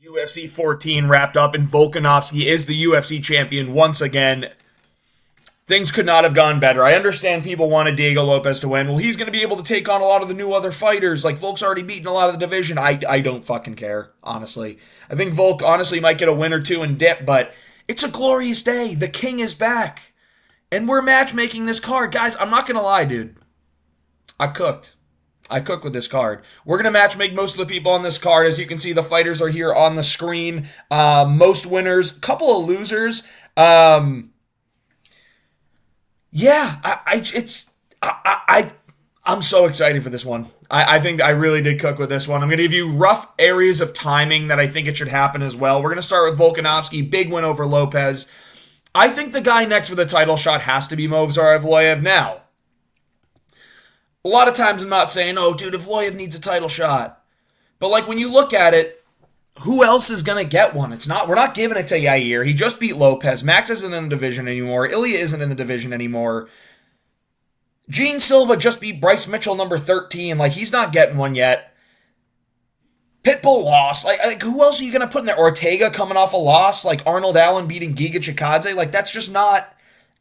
UFC 14 wrapped up, and Volkanovski is the UFC champion once again. Things could not have gone better. I understand people wanted Diego Lopes to win. Well, he's going to be able to take on a lot of the new other fighters. Like, Volk's already beaten a lot of the division. I don't fucking care, honestly. I think Volk, honestly, might get a win or two and dip, but it's a glorious day. The king is back. And we're matchmaking this card. Guys, I'm not going to lie, dude. I cooked with this card. We're going to matchmake most of the people on this card. As you can see, the fighters are here on the screen. Most winners, couple of losers. Yeah, I'm so excited for this one. I think I really did cook with this one. I'm going to give you rough areas of timing that I think it should happen as well. We're going to start with Volkanovski, big win over Lopes. I think the guy next for the title shot has to be Movsar Evloev now. A lot of times I'm not saying, oh, dude, Evloev needs a title shot. But, like, when you look at it, who else is going to get one? We're not giving it to Yair. He just beat Lopes. Max isn't in the division anymore. Ilya isn't in the division anymore. Gene Silva just beat Bryce Mitchell, number 13. Like, he's not getting one yet. Pitbull lost. Like who else are you going to put in there? Ortega coming off a loss. Like, Arnold Allen beating Giga Chikadze. Like, that's just not...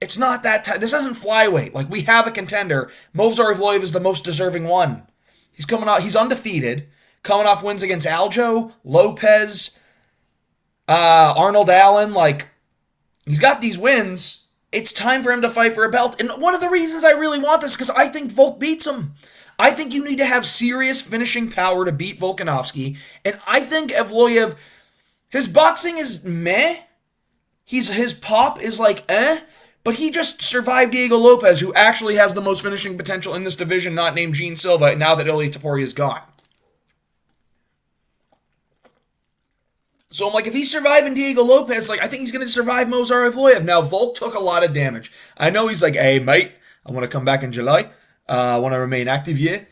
It's not that time. This isn't flyweight. Like, we have a contender. Movsar Evloev is the most deserving one. He's coming out. He's undefeated. Coming off wins against Aljo, Lopes, Arnold Allen. Like, he's got these wins. It's time for him to fight for a belt. And one of the reasons I really want this is because I think Volk beats him. I think you need to have serious finishing power to beat Volkanovski. And I think Evloev, his boxing is meh. His pop is like eh. But he just survived Diego Lopes, who actually has the most finishing potential in this division, not named Gene Silva, now that Ilia Topuria is gone. So I'm like, if he's surviving Diego Lopes, like, I think he's going to survive Movsar Evloev. Now, Volk took a lot of damage. I know he's like, hey, mate, I want to come back in July. I want to remain active here.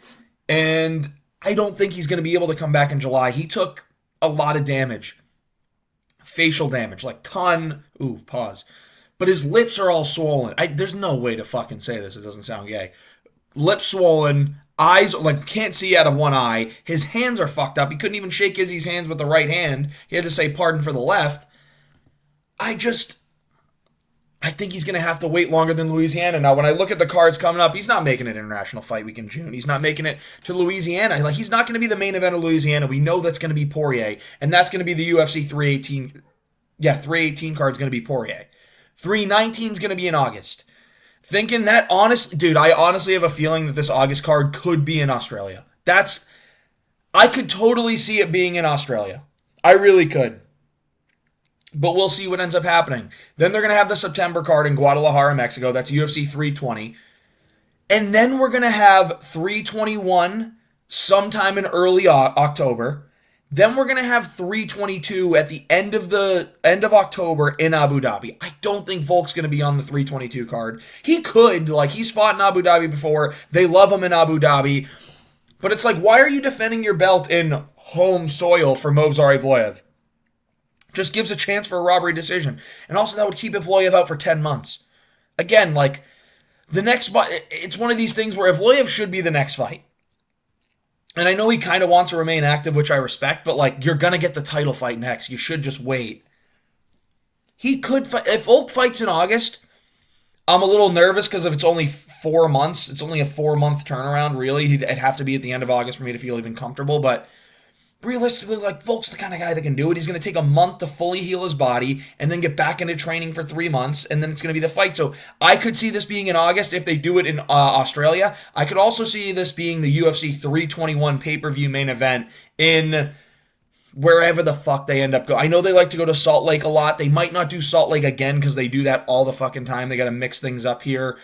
And I don't think he's going to be able to come back in July. He took a lot of damage. Facial damage, like ton. Ooh, pause. But his lips are all swollen. There's no way to fucking say this. It doesn't sound gay. Lips swollen. Eyes, like, can't see out of one eye. His hands are fucked up. He couldn't even shake Izzy's hands with the right hand. He had to say pardon for the left. I think he's going to have to wait longer than Louisiana. Now, when I look at the cards coming up, he's not making an international fight week in June. He's not making it to Louisiana. Like, he's not going to be the main event of Louisiana. We know that's going to be Poirier. And that's going to be the UFC 318. Yeah, 318 card's going to be Poirier. 319 is going to be in August. Thinking that, dude, I honestly have a feeling that this August card could be in Australia. I could totally see it being in Australia. I really could. But we'll see what ends up happening. Then they're going to have the September card in Guadalajara, Mexico. That's UFC 320. And then we're going to have 321 sometime in early October. Then we're going to have 322 at the end of October in Abu Dhabi. I don't think Volk's going to be on the 322 card. He could. Like, he's fought in Abu Dhabi before. They love him in Abu Dhabi. But it's like, why are you defending your belt in home soil for Movsar Evloev? Just gives a chance for a robbery decision. And also that would keep Evloev out for 10 months. Again, like, the next fight, it's one of these things where Evloev should be the next fight. And I know he kind of wants to remain active, which I respect, but, like, you're going to get the title fight next. You should just wait. He could fight. If Volk fights in August, I'm a little nervous because if it's only 4 months, it's only a 4-month turnaround, really. It'd have to be at the end of August for me to feel even comfortable, but realistically, like, Volk's the kind of guy that can do it. He's going to take a month to fully heal his body and then get back into training for 3 months, and then it's going to be the fight. So I could see this being in August if they do it in Australia. I could also see this being the UFC 321 pay-per-view main event in wherever the fuck they end up going. I know they like to go to Salt Lake a lot. They might not do Salt Lake again because they do that all the fucking time. They got to mix things up here.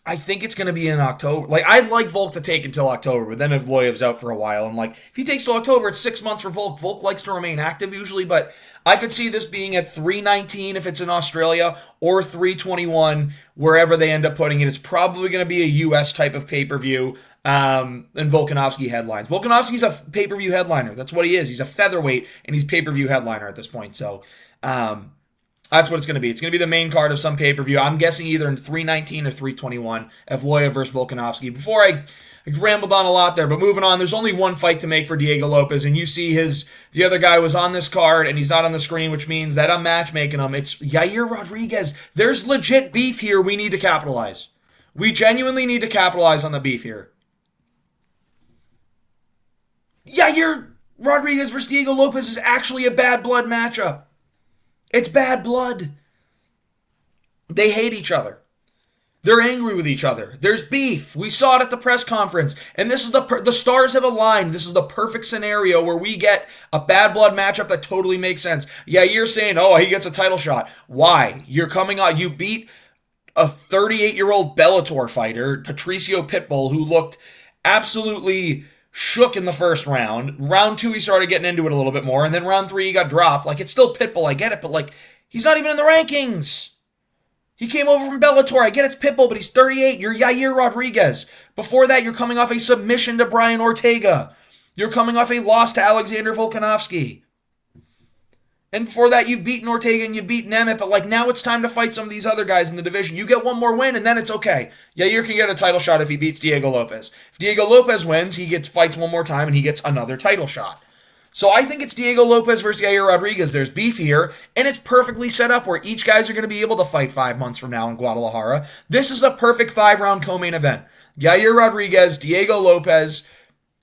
I think it's going to be in October. Like, I'd like Volk to take until October, but then Evloev's out for a while. And, like, if he takes till October, it's 6 months for Volk. Volk likes to remain active usually, but I could see this being at 319 if it's in Australia or 321, wherever they end up putting it. It's probably going to be a U.S. type of pay-per-view, and Volkanovski headlines. Volkanovski's a pay-per-view headliner. That's what he is. He's a featherweight, and he's pay-per-view headliner at this point. So, That's what it's going to be. It's going to be the main card of some pay-per-view. I'm guessing either in 319 or 321, Evloev versus Volkanovski. Before I rambled on a lot there, but moving on, there's only one fight to make for Diego Lopes, and you see the other guy was on this card, and he's not on the screen, which means that I'm matchmaking him. It's Yair Rodriguez. There's legit beef here we need to capitalize. We genuinely need to capitalize on the beef here. Yair Rodriguez versus Diego Lopes is actually a bad blood matchup. It's bad blood. They hate each other. They're angry with each other. There's beef. We saw it at the press conference. And this is the stars have aligned. This is the perfect scenario where we get a bad blood matchup that totally makes sense. Yeah, you're saying, oh, he gets a title shot. Why? You're coming on. You beat a 38-year-old Bellator fighter, Patricio Pitbull, who looked absolutely shook in the first round. Round 2, he started getting into it a little bit more. And then round 3, he got dropped. Like, it's still Pitbull. I get it. But, like, he's not even in the rankings. He came over from Bellator. I get it's Pitbull, but he's 38. You're Yair Rodriguez. Before that, you're coming off a submission to Brian Ortega. You're coming off a loss to Alexander Volkanovski. And before that, you've beaten Ortega and you've beaten Emmett, but like now it's time to fight some of these other guys in the division. You get one more win, and then it's okay. Yair can get a title shot if he beats Diego Lopes. If Diego Lopes wins, he fights one more time, and he gets another title shot. So I think it's Diego Lopes versus Yair Rodriguez. There's beef here, and it's perfectly set up where each guys are going to be able to fight 5 months from now in Guadalajara. This is a perfect 5-round co-main event. Yair Rodriguez, Diego Lopes,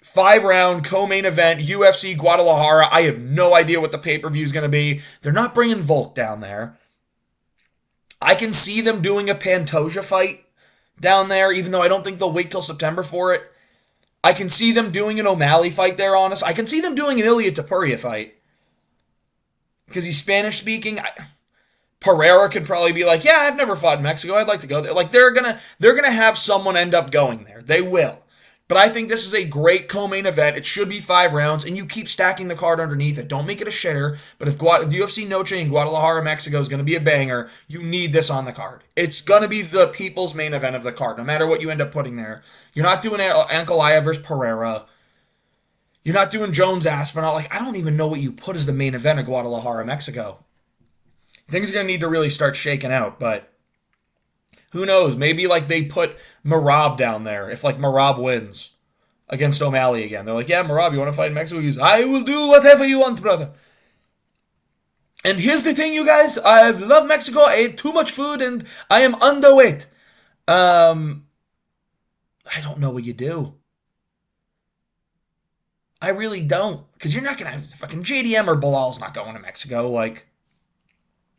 5-round co-main event, UFC Guadalajara. I have no idea what the pay-per-view is going to be. They're not bringing Volk down there. I can see them doing a Pantoja fight down there, even though I don't think they'll wait till September for it. I can see them doing an O'Malley fight there, honest. I can see them doing an Ilia Topuria fight. Because he's Spanish-speaking. Pereira could probably be like, yeah, I've never fought in Mexico. I'd like to go there. Like, they're gonna have someone end up going there. They will. But I think this is a great co-main event. It should be 5 rounds, and you keep stacking the card underneath it. Don't make it a shitter. But if UFC Noche in Guadalajara, Mexico is going to be a banger, you need this on the card. It's going to be the people's main event of the card, no matter what you end up putting there. You're not doing Ankalaev versus Pereira. You're not doing Jones-Aspinall. Like, I don't even know what you put as the main event of Guadalajara, Mexico. Things are going to need to really start shaking out, but who knows? Maybe like they put Merab down there if like Merab wins against O'Malley again. They're like, yeah, Merab, you want to fight in Mexico? He's, I will do whatever you want, brother. And here's the thing, you guys. I love Mexico. I ate too much food and I am underweight. I don't know what you do. I really don't. Because you're not going to have fucking JDM or Bilal's not going to Mexico. Like,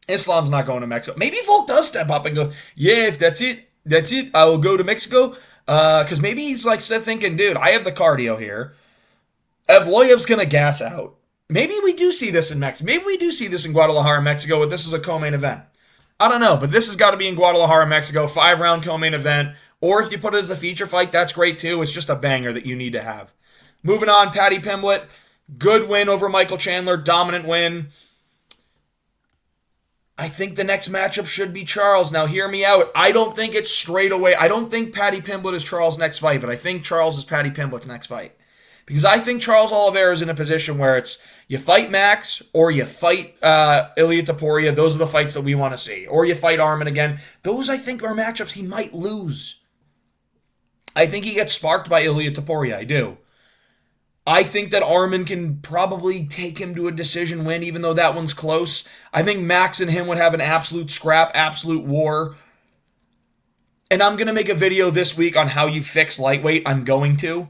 Islam's not going to Mexico. Maybe Volk does step up and go, yeah, if that's it, I will go to Mexico. Because maybe he's like thinking, dude, I have the cardio here. Evloev's going to gas out. Maybe we do see this in Mexico. Maybe we do see this in Guadalajara, Mexico, but this is a co-main event. I don't know, but this has got to be in Guadalajara, Mexico, 5-round co-main event. Or if you put it as a feature fight, that's great too. It's just a banger that you need to have. Moving on, Paddy Pimblett. Good win over Michael Chandler. Dominant win. I think the next matchup should be Charles. Now, hear me out. I don't think it's straight away. I don't think Paddy Pimblett is Charles' next fight, but I think Charles is Paddy Pimblett's next fight. Because I think Charles Oliveira is in a position where it's you fight Max or you fight Ilia Topuria. Those are the fights that we want to see. Or you fight Arman again. Those, I think, are matchups he might lose. I think he gets sparked by Ilia Topuria. I do. I think that Arman can probably take him to a decision win, even though that one's close. I think Max and him would have an absolute scrap, absolute war. And I'm going to make a video this week on how you fix lightweight. I'm going to.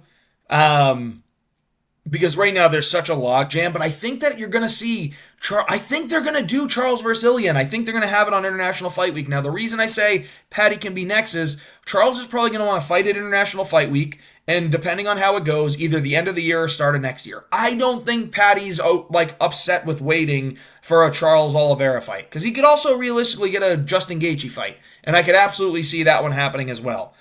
Because right now there's such a logjam, but I think that you're going to see, I think they're going to do Charles versus Ilia, and I think they're going to have it on International Fight Week. Now, the reason I say Paddy can be next is Charles is probably going to want to fight at International Fight Week, and depending on how it goes, either the end of the year or start of next year. I don't think Paddy's upset with waiting for a Charles Oliveira fight, because he could also realistically get a Justin Gaethje fight, and I could absolutely see that one happening as well.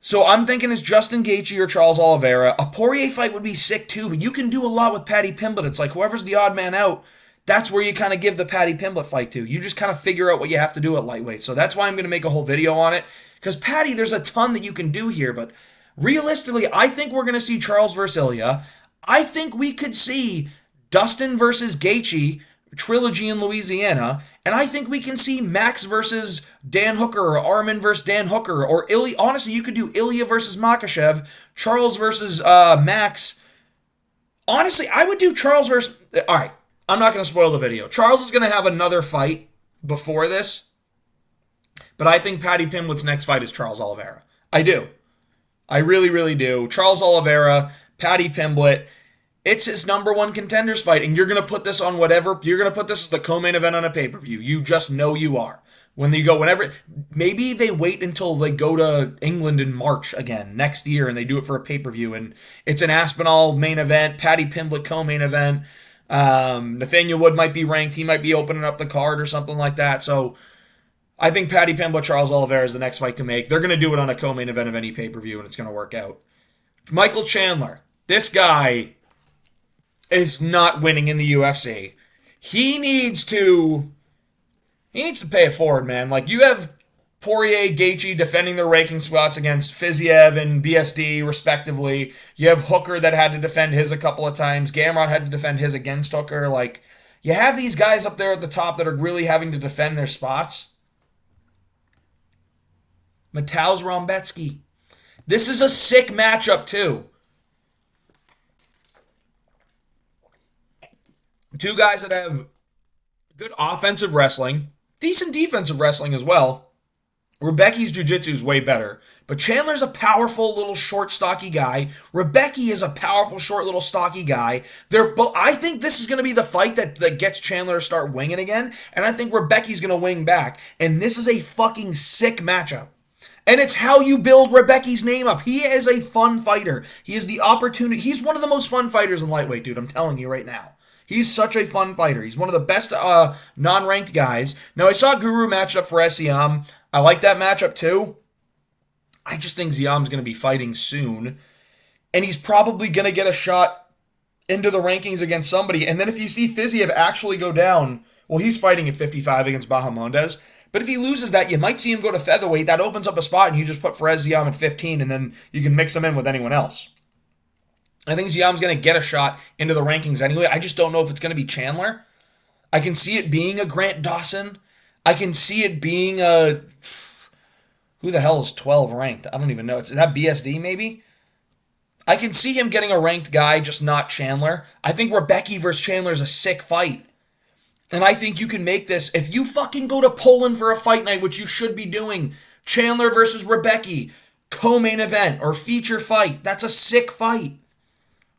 So I'm thinking it's Justin Gaethje or Charles Oliveira. A Poirier fight would be sick too, but you can do a lot with Paddy Pimblett. It's like whoever's the odd man out, that's where you kind of give the Paddy Pimblett fight to. You just kind of figure out what you have to do at lightweight. So that's why I'm going to make a whole video on it. Because Paddy, there's a ton that you can do here, but realistically, I think we're going to see Charles versus Ilia. I think we could see Dustin versus Gaethje trilogy in Louisiana, and I think we can see Max versus Dan Hooker, or Armin versus Dan Hooker, or Ilya. Honestly, you could do Ilya versus Makhachev, Charles versus Max. Honestly, I would do Charles versus. All right, I'm not going to spoil the video. Charles is going to have another fight before this, but I think Paddy Pimblett's next fight is Charles Oliveira. I do. I really, really do. Charles Oliveira, Paddy Pimblett. It's his number one contenders fight, and you're going to put this on whatever. You're going to put this as the co-main event on a pay-per-view. You just know you are. When they go, whenever, maybe they wait until they go to England in March again next year, and they do it for a pay-per-view, and it's an Aspinall main event, Paddy Pimblett co-main event. Nathaniel Wood might be ranked. He might be opening up the card or something like that. So I think Paddy Pimblett, Charles Oliveira is the next fight to make. They're going to do it on a co-main event of any pay-per-view, and it's going to work out. Michael Chandler, this guy is not winning in the UFC. He needs to pay it forward, man. Like, you have Poirier, Gaethje defending their ranking spots against Fiziev and BSD, respectively. You have Hooker that had to defend his a couple of times. Gamrot had to defend his against Hooker. Like, you have these guys up there at the top that are really having to defend their spots. Mateusz Rebecki. This is a sick matchup, too. Two guys that have good offensive wrestling, decent defensive wrestling as well. Rebecki's jiu-jitsu is way better. But Chandler's a powerful, little, short, stocky guy. Rebecki is a powerful, short, little, stocky guy. I think this is going to be the fight that gets Chandler to start winging again. And I think Rebecki's going to wing back. And this is a fucking sick matchup. And it's how you build Rebecki's name up. He is a fun fighter. He has the opportunity. He's one of the most fun fighters in lightweight, dude. I'm telling you right now. He's such a fun fighter. He's one of the best non-ranked guys. Now, I saw Guru match up for Siam. I like that matchup too. I just think Ziam's going to be fighting soon. And he's probably going to get a shot into the rankings against somebody. And then if you see Fiziev actually go down, well, he's fighting at 55 against Bahamondes. But if he loses that, you might see him go to featherweight. That opens up a spot, and you just put Fares Ziam at 15, and then you can mix him in with anyone else. I think Ziam's going to get a shot into the rankings anyway. I just don't know if it's going to be Chandler. I can see it being a Grant Dawson. I can see it being a... Who the hell is 12 ranked? I don't even know. Is that BSD maybe? I can see him getting a ranked guy, just not Chandler. I think Rebecki versus Chandler is a sick fight. And I think you can make this... If you fucking go to Poland for a fight night, which you should be doing, Chandler versus Rebecki, co-main event or feature fight, that's a sick fight.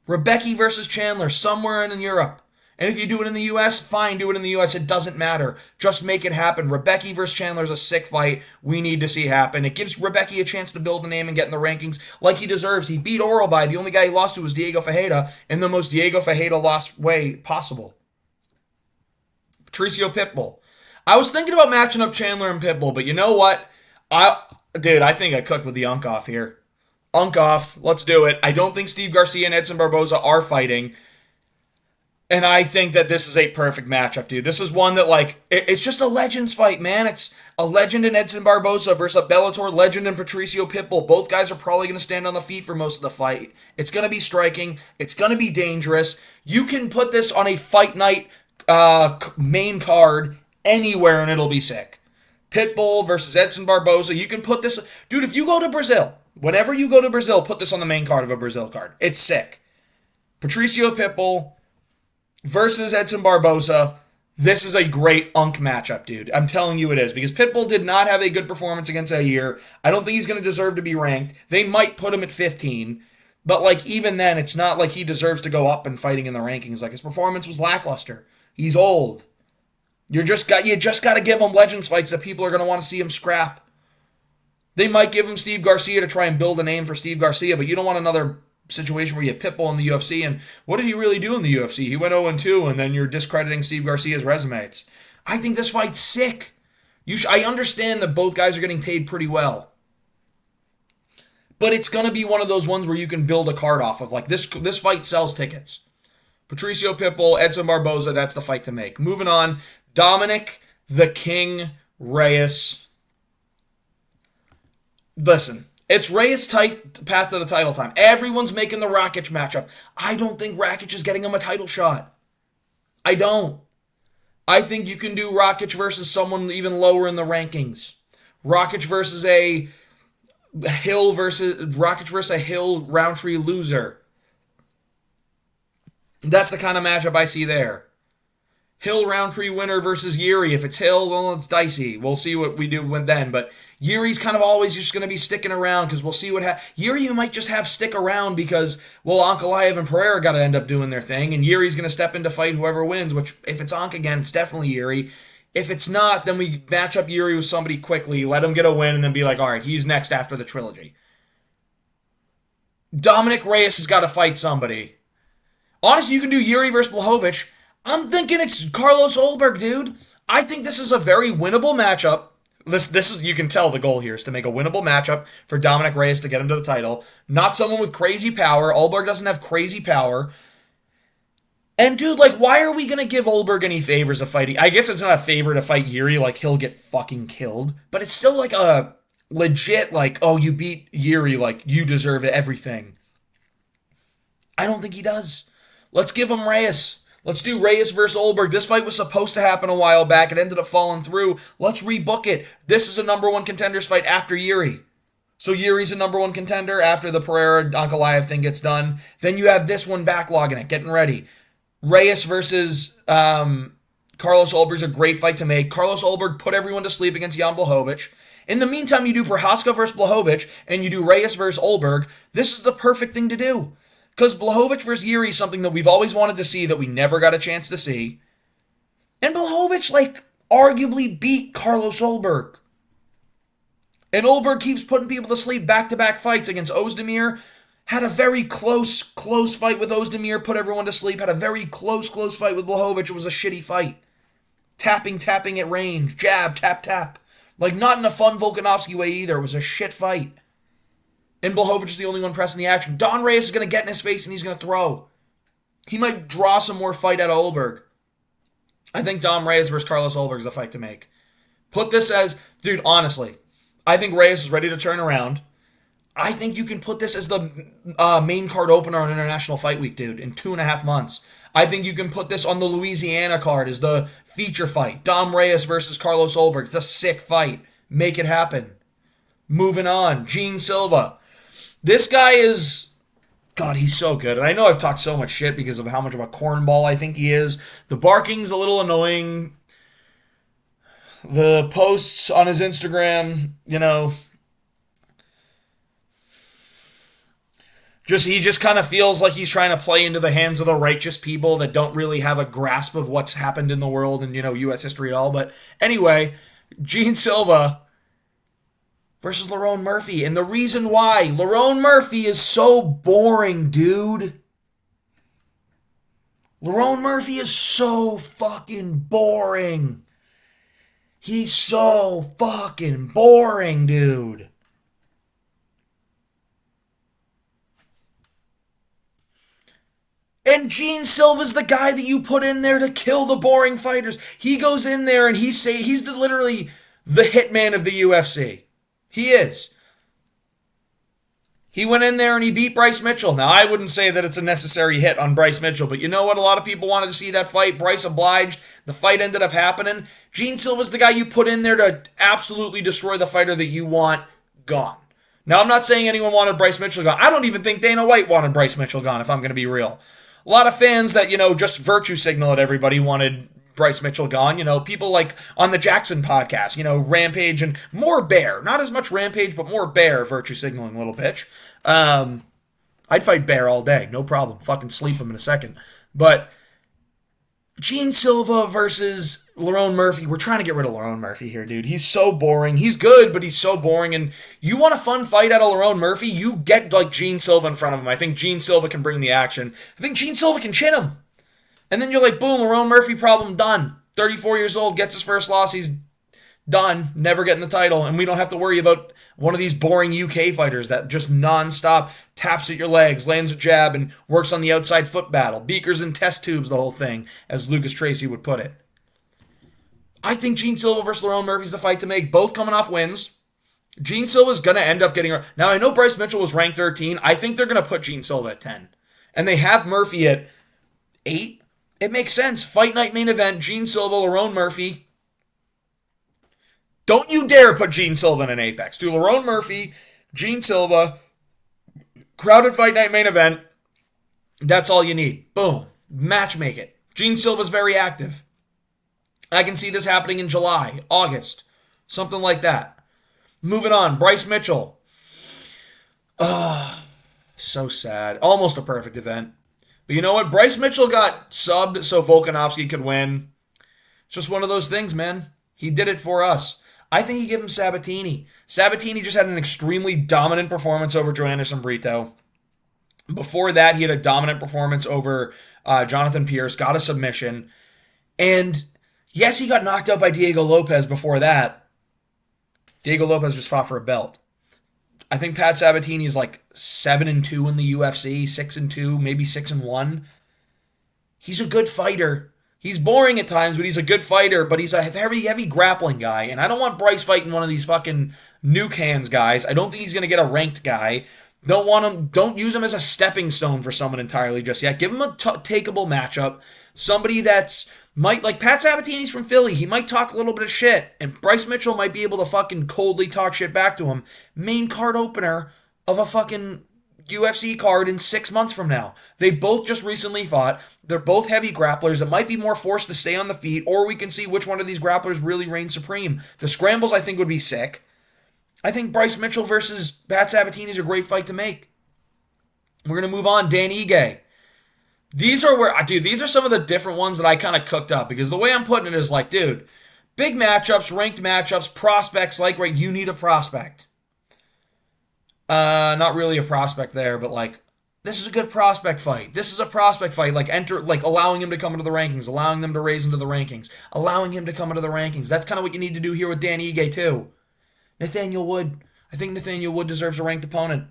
Rebecki versus Chandler somewhere in Europe. And if you do it in the U.S., fine, do it in the U.S. It doesn't matter. Just make it happen. Rebecki versus Chandler is a sick fight we need to see happen. It gives Rebecki a chance to build a name and get in the rankings like he deserves. He beat Oralby. The only guy he lost to was Diego Ferreira in the most Diego Ferreira lost way possible. Patricio Pitbull. I was thinking about matching up Chandler and Pitbull, but you know what? I think I cooked with the unk off here. Unk off. Let's do it. I don't think Steve Garcia and Edson Barboza are fighting. And I think that this is a perfect matchup, dude. This is one that, like, it's just a Legends fight, man. It's a legend in Edson Barboza versus a Bellator legend in Patricio Pitbull. Both guys are probably going to stand on the feet for most of the fight. It's going to be striking. It's going to be dangerous. You can put this on a fight night main card anywhere, and it'll be sick. Pitbull versus Edson Barboza. You can put this... Dude, if you go to Brazil... Whenever you go to Brazil, put this on the main card of a Brazil card. It's sick. Patricio Pitbull versus Edson Barboza. This is a great unk matchup, dude. I'm telling you it is. Because Pitbull did not have a good performance against Yair. I don't think he's going to deserve to be ranked. They might put him at 15. But, like, even then, it's not like he deserves to go up and fighting in the rankings. Like, his performance was lackluster. He's old. You just got to give him Legends fights that people are going to want to see him scrap. They might give him Steve Garcia to try and build a name for Steve Garcia, but you don't want another situation where you have Pitbull in the UFC, and what did he really do in the UFC? He went 0-2, and then you're discrediting Steve Garcia's resume. I think this fight's sick. I understand that both guys are getting paid pretty well. But it's going to be one of those ones where you can build a card off of. Like, this fight sells tickets. Patricio Pitbull, Edson Barboza, that's the fight to make. Moving on, Dominic the King Reyes. Listen, it's Reyes' path to the title time. Everyone's making the Rakic matchup. I don't think Rakic is getting him a title shot. I don't. I think you can do Rakic versus someone even lower in the rankings. Rakic versus a Rakic versus a Hill Roundtree loser. That's the kind of matchup I see there. Hill Roundtree winner versus Yair. If it's Hill, well, it's dicey. We'll see what we do with then. But Yair's kind of always just going to be sticking around because we'll see what happens. Yair might just have stick around because, well, Ankalaev and Pereira got to end up doing their thing, and Yair's going to step in to fight whoever wins, which, if it's Ank again, it's definitely Yair. If it's not, then we match up Yair with somebody quickly, let him get a win, and then be like, all right, he's next after the trilogy. Dominic Reyes has got to fight somebody. Honestly, you can do Yair versus Blachowicz. I'm thinking it's Carlos Ulberg, dude. I think this is a very winnable matchup. This is, you can tell the goal here is to make a winnable matchup for Dominic Reyes to get him to the title. Not someone with crazy power. Ulberg doesn't have crazy power. And dude, like, why are we gonna give Ulberg any favors of fighting? I guess it's not a favor to fight Yair, like he'll get fucking killed. But it's still like a legit, like, oh, you beat Yair, like you deserve everything. I don't think he does. Let's give him Reyes. Let's do Reyes versus Ulberg. This fight was supposed to happen a while back. It ended up falling through. Let's rebook it. This is a number one contenders fight after Yair. So Yuri's a number one contender after the Pereira Ankalaev thing gets done. Then you have this one backlogging it, getting ready. Reyes versus Carlos Ulberg's a great fight to make. Carlos Ulberg put everyone to sleep against Jan Blachowicz. In the meantime, you do Prochazka versus Blachowicz, and you do Reyes versus Ulberg. This is the perfect thing to do. Because Blachowicz versus Yair is something that we've always wanted to see that we never got a chance to see. And Blachowicz, like, arguably beat Carlos Ulberg. And Ulberg keeps putting people to sleep back-to-back fights against Ozdemir. Had a very close fight with Ozdemir, put everyone to sleep. Had a very close fight with Blachowicz. It was a shitty fight. Tapping at range. Jab, tap. Like, not in a fun Volkanovski way either. It was a shit fight. And Blachowicz is the only one pressing the action. Don Reyes is going to get in his face and he's going to throw. He might draw some more fight out of Ulberg. I think Dom Reyes versus Carlos Ulberg is the fight to make. Put this as, dude, honestly, I think Reyes is ready to turn around. I think you can put this as the main card opener on International Fight Week, dude, in 2.5 months. I think you can put this on the Louisiana card as the feature fight. Dom Reyes versus Carlos Ulberg. It's a sick fight. Make it happen. Moving on. Gene Silva. This guy is, God, he's so good. And I know I've talked so much shit because of how much of a cornball I think he is. The barking's a little annoying. The posts on his Instagram, you know, he just kind of feels like he's trying to play into the hands of the righteous people that don't really have a grasp of what's happened in the world and, you know, U.S. history at all. But anyway, Gene Silva versus Lerone Murphy. And the reason why Lerone Murphy is so boring, dude. Lerone Murphy is so fucking boring. He's so fucking boring, dude. And Gene Silva's the guy that you put in there to kill the boring fighters. He goes in there and he's literally the hitman of the UFC. He is. He went in there and he beat Bryce Mitchell. Now, I wouldn't say that it's a necessary hit on Bryce Mitchell, but you know what? A lot of people wanted to see that fight. Bryce obliged. The fight ended up happening. Gene Silva's the guy you put in there to absolutely destroy the fighter that you want gone. Now, I'm not saying anyone wanted Bryce Mitchell gone. I don't even think Dana White wanted Bryce Mitchell gone, if I'm going to be real. A lot of fans that, you know, just virtue signal at everybody wanted Bryce Mitchell gone. You know, people like on the Jackson podcast, you know, Rampage and more Bear. Not as much Rampage, but more Bear virtue signaling, little bitch. I'd fight Bear all day. No problem. Fucking sleep him in a second. But Gene Silva versus Lerone Murphy. We're trying to get rid of Lerone Murphy here, dude. He's so boring. He's good, but he's so boring. And you want a fun fight out of Lerone Murphy, you get like Gene Silva in front of him. I think Gene Silva can bring the action. I think Gene Silva can chin him. And then you're like, boom, Lerone Murphy problem done. 34 years old, gets his first loss, he's done, never getting the title. And we don't have to worry about one of these boring UK fighters that just nonstop taps at your legs, lands a jab, and works on the outside foot battle. Beakers and test tubes, the whole thing, as Lucas Tracy would put it. I think Gene Silva versus Lerone Murphy's the fight to make. Both coming off wins. Gene Silva's going to end up getting... Now, I know Bryce Mitchell was ranked 13. I think they're going to put Gene Silva at 10. And they have Murphy at 8. It makes sense. Fight night main event, Gene Silva, Lerone Murphy. Don't you dare put Gene Silva in an Apex. Do Lerone Murphy, Gene Silva, crowded fight night main event. That's all you need. Boom. Match make it. Gene Silva's very active. I can see this happening in July, August, something like that. Moving on, Bryce Mitchell. So sad. Almost a perfect event. But you know what? Bryce Mitchell got subbed so Volkanovski could win. It's just one of those things, man. He did it for us. I think he gave him Sabatini. Sabatini just had an extremely dominant performance over Joe Anderson Brito. Before that, he had a dominant performance over Jonathan Pierce, got a submission. And yes, he got knocked out by Diego Lopes before that. Diego Lopes just fought for a belt. I think Pat Sabatini's like 7-2 in the UFC, 6-2, maybe 6-1. He's a good fighter. He's boring at times, but he's a good fighter, but he's a heavy grappling guy. And I don't want Bryce fighting one of these fucking nuke hands guys. I don't think he's going to get a ranked guy. Don't use him as a stepping stone for someone entirely just yet. Give him a takeable matchup. Somebody that's like Pat Sabatini's from Philly. He might talk a little bit of shit, and Bryce Mitchell might be able to fucking coldly talk shit back to him. Main card opener of a fucking UFC card in 6 months from now. They both just recently fought. They're both heavy grapplers. It might be more forced to stay on the feet, or we can see which one of these grapplers really reigns supreme. The scrambles, I think, would be sick. I think Bryce Mitchell versus Pat Sabatini is a great fight to make. We're going to move on. Dan Ige. These are some of the different ones that I kind of cooked up, because the way I'm putting it is like, dude, big matchups, ranked matchups, prospects, like, right, you need a prospect. Not really a prospect there, but like, this is a good prospect fight. This is a prospect fight, like allowing him to come into the rankings, allowing them to raise into the rankings, allowing him to come into the rankings. That's kind of what you need to do here with Dan Ige too. Nathaniel Wood. I think Nathaniel Wood deserves a ranked opponent.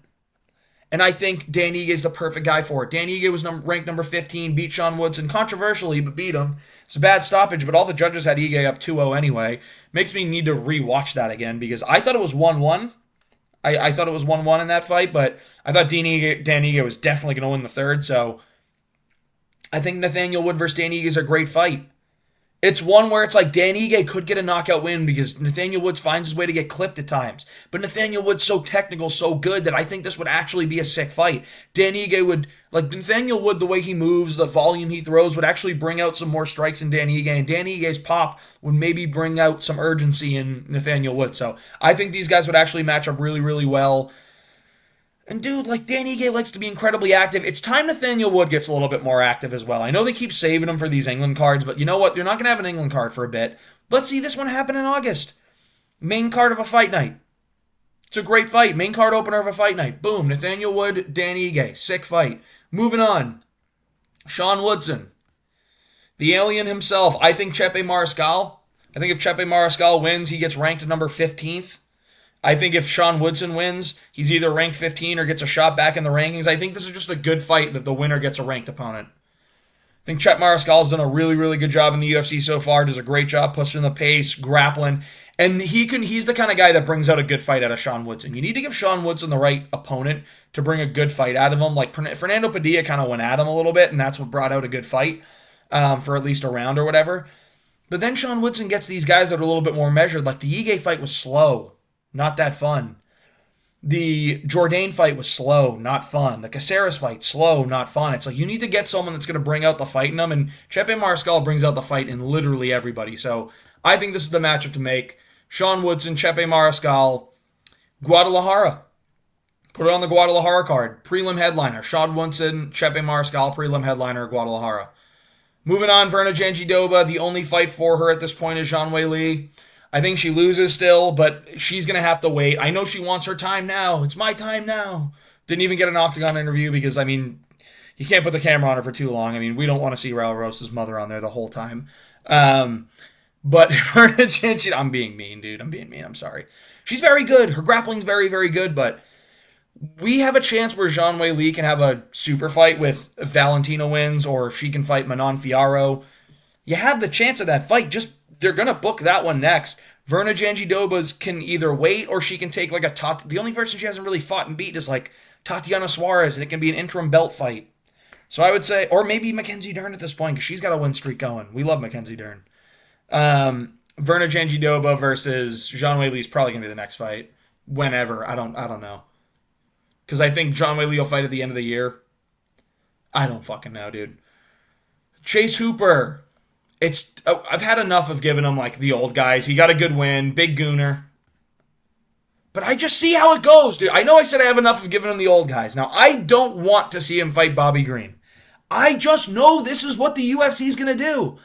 And I think Dan Ige is the perfect guy for it. Dan Ige was ranked number 15, beat Sean Woodson controversially, but beat him. It's a bad stoppage, but all the judges had Ige up 2-0 anyway. Makes me need to rewatch that again, because I thought it was 1-1. I thought it was 1-1 in that fight, but I thought Dan Ige was definitely going to win the third, so I think Nathaniel Wood versus Dan Ige is a great fight. It's one where it's like Dan Ige could get a knockout win because Nathaniel Woods finds his way to get clipped at times. But Nathaniel Woods so technical, so good that I think this would actually be a sick fight. Dan Ige would, like Nathaniel Wood, the way he moves, the volume he throws would actually bring out some more strikes in Dan Ige. And Dan Ige's pop would maybe bring out some urgency in Nathaniel Wood. So I think these guys would actually match up really, really well. And dude, like Dan Ige likes to be incredibly active. It's time Nathaniel Wood gets a little bit more active as well. I know they keep saving him for these England cards, but you know what? They're not going to have an England card for a bit. Let's see this one happen in August. Main card of a fight night. It's a great fight. Main card opener of a fight night. Boom. Nathaniel Wood, Dan Ige. Sick fight. Moving on. Sean Woodson. The alien himself. I think Chepe Mariscal. I think if Chepe Mariscal wins, he gets ranked at number 15th. I think if Sean Woodson wins, he's either ranked 15 or gets a shot back in the rankings. I think this is just a good fight that the winner gets a ranked opponent. I think Chet Mariscal has done a really, really good job in the UFC so far. Does a great job pushing the pace, grappling. And he's the kind of guy that brings out a good fight out of Sean Woodson. You need to give Sean Woodson the right opponent to bring a good fight out of him. Like Fernando Padilla kind of went at him a little bit, and that's what brought out a good fight for at least a round or whatever. But then Sean Woodson gets these guys that are a little bit more measured. Like the Ige fight was slow. Not that fun. The Jourdain fight was slow, not fun. The Caceres fight, slow, not fun. It's like you need to get someone that's going to bring out the fight in them, and Chepe Mariscal brings out the fight in literally everybody. So I think this is the matchup to make. Sean Woodson, Chepe Mariscal, Guadalajara. Put it on the Guadalajara card. Prelim headliner. Sean Woodson, Chepe Mariscal, prelim headliner, Guadalajara. Moving on, Verna Janjidoba. The only fight for her at this point is Zhang Weili. I think she loses still, but she's going to have to wait. I know she wants her time now. It's my time now. Didn't even get an octagon interview because, I mean, you can't put the camera on her for too long. I mean, we don't want to see Raul Rosas' mother on there the whole time. But Verna Janjidoba, I'm being mean, dude. I'm being mean. I'm sorry. She's very good. Her grappling's very, very good, but we have a chance where Zhang Weili can have a super fight with if Valentina wins, or if she can fight Manon Fiorot. You have the chance of that fight. They're going to book that one next. Verna Janjidoba's can either wait, or she can take like the only person she hasn't really fought and beat is like Tatiana Suarez, and it can be an interim belt fight. So I would say, or maybe Mackenzie Dern at this point, because she's got a win streak going. We love Mackenzie Dern. Verna Jandiroba versus Zhang Weili is probably gonna be the next fight. Whenever, I don't know, because I think Zhang Weili will fight at the end of the year. I don't fucking know, dude. Chase Hooper. I've had enough of giving him like the old guys. He got a good win, big gooner. But I just see how it goes, dude. I know I said I have enough of giving him the old guys. Now, I don't want to see him fight Bobby Green. I just know this is what the UFC is going to do.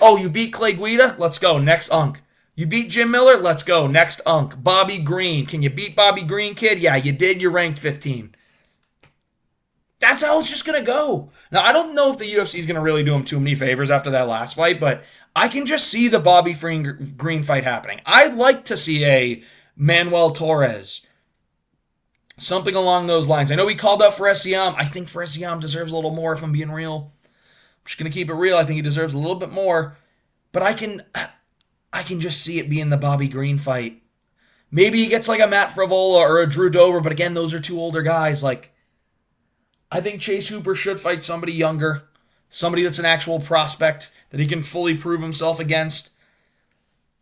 You beat Clay Guida? Let's go. Next unk. You beat Jim Miller? Let's go. Next unk. Bobby Green. Can you beat Bobby Green, kid? Yeah, you did. You're ranked 15. That's how it's just going to go. Now, I don't know if the UFC is going to really do him too many favors after that last fight, but I can just see the Bobby Green fight happening. I'd like to see a Manuel Torres. Something along those lines. I know we called out Fares Siam. I think Fares Siam deserves a little more if I'm being real. I'm just going to keep it real. I think he deserves a little bit more. But I can just see it being the Bobby Green fight. Maybe he gets like a Matt Frivola or a Drew Dober, but again, those are two older guys. Like, I think Chase Hooper should fight somebody younger. Somebody that's an actual prospect that he can fully prove himself against.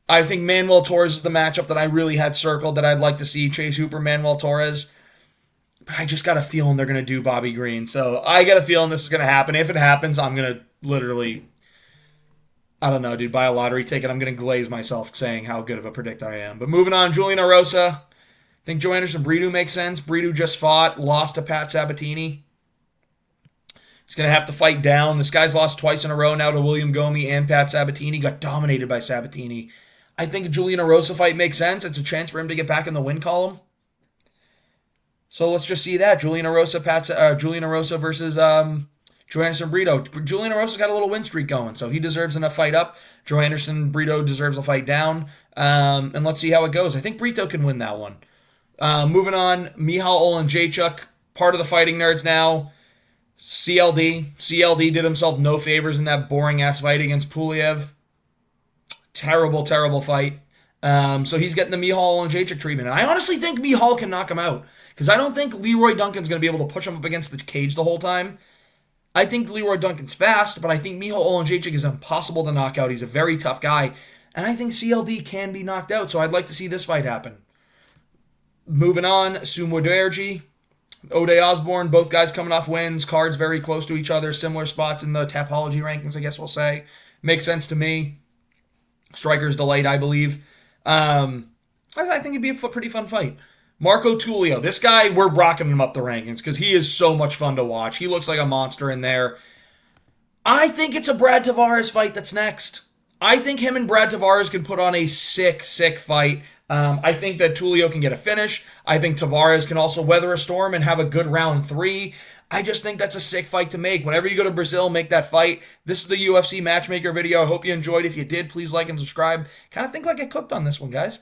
I think Manuel Torres is the matchup that I really had circled that I'd like to see. Chase Hooper, Manuel Torres. But I just got a feeling they're going to do Bobby Green. So I got a feeling this is going to happen. If it happens, I'm going to literally, I don't know, dude, buy a lottery ticket. I'm going to glaze myself saying how good of a predictor I am. But moving on, Julian Erosa. I think Joe Anderson Brito makes sense. Brito just fought, lost to Pat Sabatini. He's going to have to fight down. This guy's lost twice in a row now to William Gomi and Pat Sabatini. Got dominated by Sabatini. I think a Julian Erosa fight makes sense. It's a chance for him to get back in the win column. So let's just see that. Julian Erosa versus Joe Anderson Brito. Julian Erosa's got a little win streak going, so he deserves enough fight up. Joe Anderson Brito deserves a fight down. And let's see how it goes. I think Brito can win that one. Moving on, Michal Oleksiejczuk, part of the Fighting Nerds now. CLD did himself no favors in that boring-ass fight against Puliev. Terrible, terrible fight. So he's getting the Michal Oleksiejczuk treatment. And I honestly think Michal can knock him out. Because I don't think Leroy Duncan's going to be able to push him up against the cage the whole time. I think Leroy Duncan's fast, but I think Michal Oleksiejczuk is impossible to knock out. He's a very tough guy. And I think CLD can be knocked out, so I'd like to see this fight happen. Moving on, Sumo Derji, O'Day Osborne, both guys coming off wins, cards very close to each other, similar spots in the Tapology rankings, I guess we'll say. Makes sense to me. Striker's Delight, I believe. I think it'd be a pretty fun fight. Marco Tulio, this guy, we're rocking him up the rankings because he is so much fun to watch. He looks like a monster in there. I think it's a Brad Tavares fight that's next. I think him and Brad Tavares can put on a sick, sick fight. I think that Tulio can get a finish. I think Tavares can also weather a storm and have a good round 3. I just think that's a sick fight to make. Whenever you go to Brazil, make that fight. This is the UFC Matchmaker video. I hope you enjoyed. If you did, please like and subscribe. Kind of think like I cooked on this one, guys.